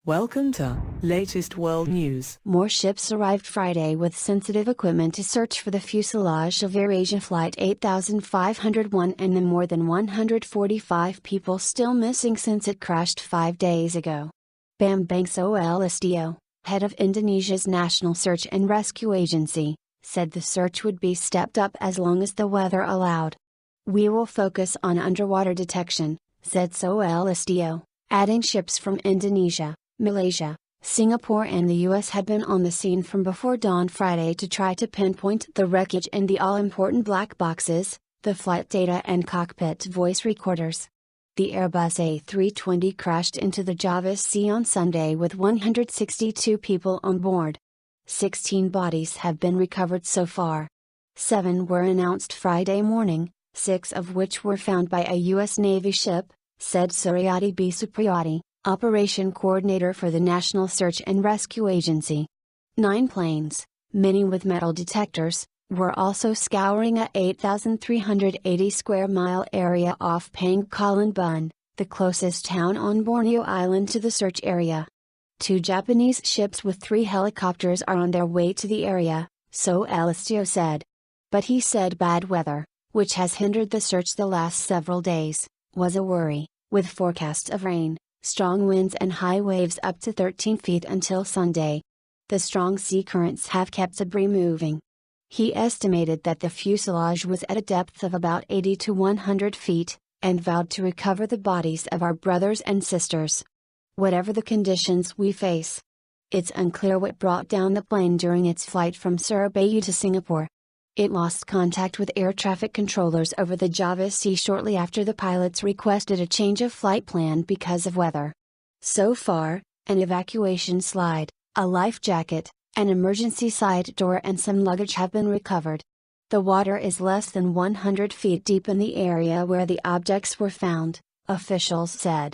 Welcome to latest world news. More ships arrived Friday with sensitive equipment to search for the fuselage of AirAsia Flight 8501 and the more than 145 people still missing since it crashed 5 days ago. Bambang Solistio, head of Indonesia's National Search and Rescue Agency, said the search would be stepped up as long as the weather allowed. "We will focus on underwater detection," said Solistio, adding ships from Indonesia, Malaysia, Singapore and the US had been on the scene from before dawn Friday to try to pinpoint the wreckage and the all-important black boxes, the flight data and cockpit voice recorders. The Airbus A320 crashed into the Java Sea on Sunday with 162 people on board. 16 bodies have been recovered so far. 7 were announced Friday morning, 6 of which were found by a US Navy ship, said Suryati B. Supriyati, Operation Coordinator for the National Search and Rescue Agency. 9 planes, many with metal detectors, were also scouring a 8,380 square mile area off Pangkalan Bun, the closest town on Borneo Island to the search area. 2 Japanese ships with 3 helicopters are on their way to the area, Solistio said. But he said bad weather, which has hindered the search the last several days, was a worry, with forecasts of rain, strong winds and high waves up to 13 feet until Sunday. The strong sea currents have kept debris moving. He estimated that the fuselage was at a depth of about 80 to 100 feet, and vowed to recover the bodies of our brothers and sisters. Whatever the conditions we face. It's unclear what brought down the plane during its flight from Surabaya to Singapore. It lost contact with air traffic controllers over the Java Sea shortly after the pilots requested a change of flight plan because of weather. So far, an evacuation slide, a life jacket, an emergency side door and some luggage have been recovered. The water is less than 100 feet deep in the area where the objects were found, officials said.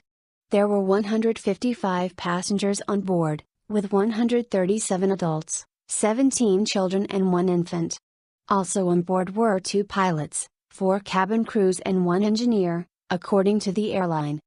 There were 155 passengers on board, with 137 adults, 17 children and 1 infant. Also on board were 2 pilots, 4 cabin crews and 1 engineer, according to the airline.